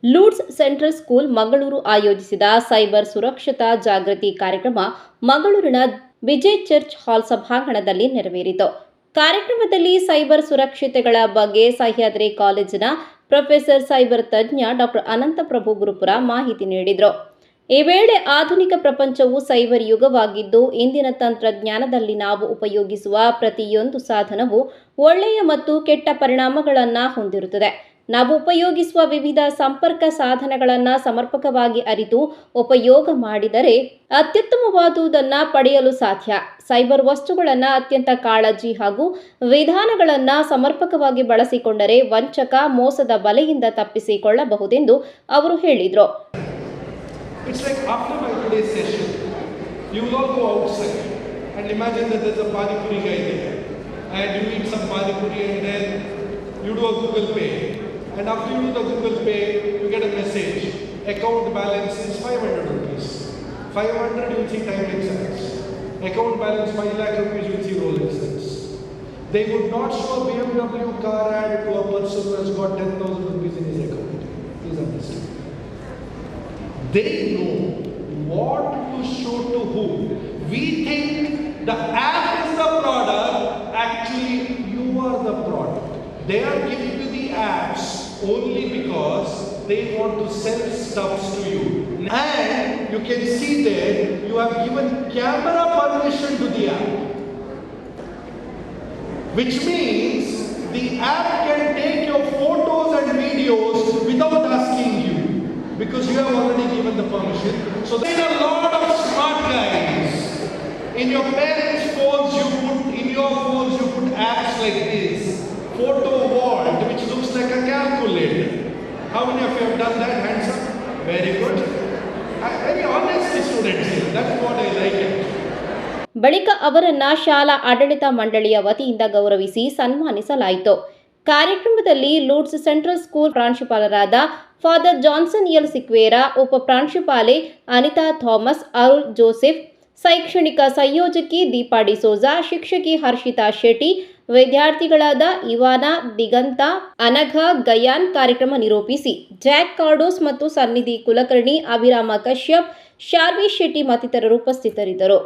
ಲೂಡ್ಸ್ central school Mangaluru ಆಯೋಜಿಸಿದ cyber ಸುರಕ್ಷತಾ ಜಾಗೃತಿ ಕಾರ್ಯಕ್ರಮ ಮಂಗಳೂರಿನ ವಿಜಯ್ ಚರ್ಚ್ ಹಾಲ್ ಸಭಾಂಗಣದಲ್ಲಿ ನೆರವೇರಿತು. ಕಾರ್ಯಕ್ರಮದಲ್ಲಿ ಸೈಬರ್ ಸುರಕ್ಷತೆಗಳ ಬಗ್ಗೆ ಸಹ್ಯಾದ್ರಿ ಕಾಲೇಜಿನ ಪ್ರೊಫೆಸರ್ ಸೈಬರ್ ತಜ್ಞ ಡಾಕ್ಟರ್ ಅನಂತಪ್ರಭು ಗುರುಪುರ ಮಾಹಿತಿ ನೀಡಿದರು. ಈ ವೇಳೆ ಆಧುನಿಕ ಪ್ರಪಂಚವು ಸೈಬರ್ ಯುಗವಾಗಿದ್ದು, ಇಂದಿನ ತಂತ್ರಜ್ಞಾನದಲ್ಲಿ ನಾವು ಉಪಯೋಗಿಸುವ ಪ್ರತಿಯೊಂದು ಸಾಧನವು ಒಳ್ಳೆಯ ಮತ್ತು ಕೆಟ್ಟ ಪರಿಣಾಮಗಳನ್ನು ಹೊಂದಿರುತ್ತದೆ. ನಾವು ಉಪಯೋಗಿಸುವ ವಿವಿಧ ಸಂಪರ್ಕ ಸಾಧನಗಳನ್ನು ಸಮರ್ಪಕವಾಗಿ ಅರಿತು ಉಪಯೋಗ ಮಾಡಿದರೆ ಅತ್ಯುತ್ತಮವಾದುದನ್ನು ಪಡೆಯಲು ಸಾಧ್ಯ. ಸೈಬರ್ ವಸ್ತುಗಳನ್ನು ಅತ್ಯಂತ ಕಾಳಜಿ ಹಾಗೂ ವಿಧಾನಗಳನ್ನು ಸಮರ್ಪಕವಾಗಿ ಬಳಸಿಕೊಂಡರೆ ವಂಚಕ ಮೋಸದ ಬಲೆಯಿಂದ ತಪ್ಪಿಸಿಕೊಳ್ಳಬಹುದೆಂದು ಅವರು ಹೇಳಿದರು. It's like after my today's session, you will all go outside and imagine that there's a Pani Puri guy there, and you eat some Pani Puri and then you do a Google Pay, and after you do the Google Pay, you get a message, account balance is 500 rupees. 500 you will see time exams. Account balance 5 lakh rupees you will see Rolex cents. They would not show a BMW car ad to a person who has got 10,000 rupees in his account. Please understand. They know what to show to whom. We think the app is the product, actually you are the product. They are giving you the apps only because they want to sell stuffs to you. And you can see there, you have given camera permission to the app. Which means the app can take your photos and videos without asking you, because you have already given the permission. So there are a lot of smart guys. In your parents' phones you put apps like this. Photo vault, which looks like a calculator. How many of you have done that? Hands up. Very good. Very honest students here. That's what I like it. ಬಳಿಕ ಅವರನ್ನ ಶಾಲಾ ಆಡಳಿತ ಮಂಡಳಿಯ ವತಿಯಿಂದ ಗೌರವಿಸಿ ಸನ್ಮಾನಿಸಲಾಯಿತು. ಕಾರ್ಯಕ್ರಮದಲ್ಲಿ ಲೂಡ್ಸ್ central school ಪ್ರಾಂಶುಪಾಲರಾದ ಫಾದರ್ ಜಾನ್ಸನ್ ಎಲ್ ಸಿಕ್ವೇರಾ, ಉಪ ಪ್ರಾಂಶುಪಾಲೆ ಅನಿತಾ ಥಾಮಸ್, ಅರುಳ್ ಜೋಸೆಫ್, ಶೈಕ್ಷಣಿಕ ಸಂಯೋಜಕಿ ದೀಪಾ ಡಿಸೋಜಾ, ಶಿಕ್ಷಕಿ ಹರ್ಷಿತಾ ಶೆಟ್ಟಿ, ವಿದ್ಯಾರ್ಥಿಗಳಾದ ಇವಾನಾ, ದಿಗಂತ, ಅನಘ, ಗಯಾನ್ ಕಾರ್ಯಕ್ರಮ ನಿರೂಪಿಸಿ, ಜಾಕ್ ಕಾರ್ಡೋಸ್ ಮತ್ತು ಸನ್ನಿಧಿ ಕುಲಕರ್ಣಿ, ಅಭಿರಾಮ ಕಶ್ಯಪ್, ಶಾರ್ವಿ ಶೆಟ್ಟಿ ಮತ್ತಿತರರು ಉಪಸ್ಥಿತರಿದ್ದರು.